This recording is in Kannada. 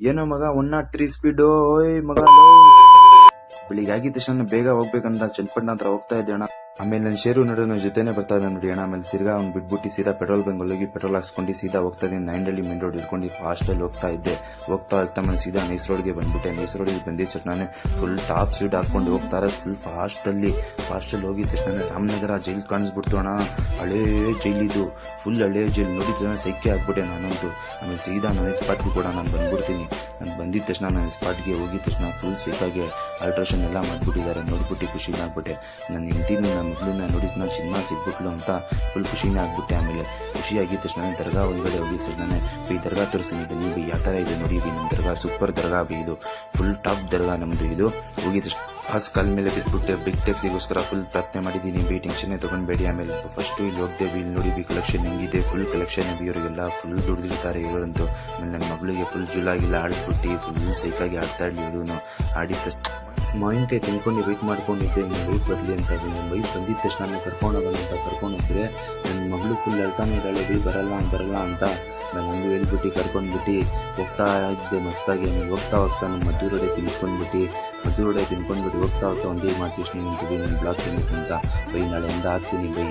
ಏನೋ ಮಗ 103 ಸ್ಪೀಡು. ಓಯ್ ಮಗ ಬೆಳಿಗ್ಗೆ ಆಗಿದ ತಕ್ಷಣ ಬೇಗ ಹೋಗ್ಬೇಕಂತ ಚನ್ನಪಟ್ಟಣ ಹತ್ರ ಹೋಗ್ತಾ ಇದ್ದೆ ಅಣ್ಣ. ಆಮೇಲೆ ನನ್ನ ಶೇರು ನನ್ನ ಜೊತೆನೆ ಬರ್ತಾ ಇದ್ದ ನೋಡಿ ಅಣ್ಣ. ಆಮೇಲೆ ತಿರ್ಗಾ ಅವ್ನು ಬಿಟ್ಬಿಟ್ಟು ಸೀದಾ ಪೆಟ್ರೋಲ್ ಬಂಕ್ ಹೋಗಿ ಪೆಟ್ರೋಲ್ ಹಾಕ್ಸ್ಕೊಂಡು ಸೀದಾ ಹೋಗ್ತಾ ಇದ್ದೀನಿ. ನೈಂಡಲ್ಲಿ ಮೇನ್ ರೋಡ್ ಇಟ್ಕೊಂಡು ಫಾಸ್ಟಲ್ಲಿ ಹೋಗ್ತಾ ಇದ್ದೆ. ಹೋಗ್ತಾ ಆಮೇಲೆ ಸೀದಾ ನೈಸ್ ರೋಡ್ಗೆ ಬಂದ್ಬಿಟ್ಟೆ. ನೈಸ್ ರೋಡಿಗೆ ಬಂದಿದ್ದ ತಕ್ಷಣ ಫುಲ್ ಟಾಪ್ ಸ್ಪೀಡ್ ಹಾಕೊಂಡು ಹೋಗ್ತಾರೆ. ಫುಲ್ ಫಾಸ್ಟಲ್ಲಿ ಹೋಗಿದ ತಕ್ಷಣ ರಾಮನಗರ ಜೈಲ್ ಕಾಣಿಸ್ಬಿಡ್ತು ಅಣ್ಣ. ಹಳೇ ಜೈಲಿದು, ಫುಲ್ ಹಳೇ ಜೈಲ್ ನೋಡಿದ ಸೈಕೆ ಆಗ್ಬಿಟ್ಟೆ ನಾನಂತೂ. ಆಮೇಲೆ ಸೀದಾ ನನ್ನ ಸ್ಪಾಟ್ಗೂ ಕೂಡ ನಾನು ಬಂದ್ಬಿಡ್ತೀನಿ. ನಾನು ಬಂದಿದ್ದ ತಕ್ಷಣ ನನ್ನ ಸ್ಪಾಟ್ಗೆ ಹೋಗಿದ ತಕ್ಷಣ ಫುಲ್ ಸೇಫಾಗಿ ಆಲ್ಟ್ರೇಷನ್ ಎಲ್ಲ ಮಾಡ್ಬಿಟ್ಟಿದ್ದಾರೆ. ನೋಡ್ಬಿಟ್ಟು ಖುಷಿನ ಆಗ್ಬಿಟ್ಟೆ. ನನ್ನ ಹೆಂಡತಿನ ನನ್ನ ಮಗಳನ್ನ ನೋಡಿದ ನಾನು ಸಿನಿಮಾ ಸಿಗ್ಬಿಟ್ಲು ಅಂತ ಫುಲ್ ಖುಷಿನೇ ಆಗ್ಬಿಟ್ಟೆ. ಆಮೇಲೆ ಖುಷಿ ಆಗಿದ ತಕ್ಷಣ ದರ್ಗಾ ಒಳಗಡೆ ಹೋಗಿದ ತಕ್ಷಣ ಈ ದರ್ಗಾ ತೋರಿಸ್ತೀನಿ ಬನ್ನಿ ಬಿ ಯಾವ ಥರ ಇದೆ ನೋಡಿ. ನಮ್ಮ ದರ್ಗಾ ಸೂಪರ್ ದರ್ಗಾ ಬಿ ಇದು. ಫುಲ್ ಟಾಪ್ ದರ್ಗಾ ನಮ್ಮದು ಇದು. ಹೋಗಿದ ಪಾಸ್ ಕಾಲ ಮೇಲೆ ಬಿಟ್ಬಿಟ್ಟೆ. ಬಿಗ್ ಟ್ಯಾಕ್ಸಿಗೋಸ್ಕರ ಫುಲ್ ಪ್ರಾರ್ಥನೆ ಮಾಡಿದ್ದೀನಿ. ಬಿ ಟೆನ್ಷನ್ನೇ ತೊಗೊಂಡ್ಬೇಡಿ. ಆಮೇಲೆ ಫಸ್ಟು ಇಲ್ಲಿ ಹೋಗ್ತೇವೆ. ಇಲ್ಲಿ ನೋಡಿ ಬಿ ಕಲೆಕ್ಷನ್ ಹೆಂಗಿದೆ. ಫುಲ್ ಕಲೆಕ್ಷನ್ ಬಿ ಅವರಿಗೆಲ್ಲ ಫುಲ್ ದುಡ್ದಿರ್ತಾರೆ ಇವರಂತೂ. ಆಮೇಲೆ ನನ್ನ ಮಗಳಿಗೆ ಫುಲ್ ಜುಲಾಗಿಲ್ಲ ಆಡಿಸ್ಬಿಟ್ಟು ಫುಲ್ ಸೈಕಾಗಿ ಆಡ್ತಾ ಇಡ್ಲಿ ಇವನು. ಆಡಿದ ಮಾವಿನಕಾಯಿ ತಿನ್ಕೊಂಡು ವೆಯ್ಟ್ ಮಾಡ್ಕೊಂಡಿದ್ದೆ ಇನ್ನು ವೆಯ್ಟ್ ಬರಲಿ ಅಂತ. ನನ್ನ ವೈಫ್ ಬಂದಿದ್ದ ತಕ್ಷಣ ನಾನು ಕರ್ಕೊಂಡೋಗೋಣ ಅಂತ ಕರ್ಕೊಂಡೋದ್ರೆ ನನ್ನ ಮಗಳು ಫುಲ್ ಅಳ್ತಾನೆ ಇದ್ದಾಳೆ. ಬಿ ಬರಲ್ಲ ಅಂತ ನಾನು ಹೇಳ್ಬಿಟ್ಟು ಕರ್ಕೊಂಡ್ಬಿಟ್ಟು ಹೋಗ್ತಾ ಇದ್ದೆ ಮಸ್ತಾಗಿ. ಆಮೇಲೆ ಹೋಗ್ತಾ ನಮ್ಮ ಮದ್ದೂರೊಡೆ ತಿನ್ಕೊಂಡ್ಬಿಟ್ಟು ಹೋಗ್ತಾ ಒಂದೇ ಮಾತು ಯೋಚನೆ ನಿಂತಿದ್ದೆ. ನನ್ನ ಬ್ಲಾಗ್ ತಿನ್ನಿತ್ತು ಅಂತ. ಬೈ ನಾಳೆಯಿಂದ ಹಾಕ್ತೀನಿ ಬೈ.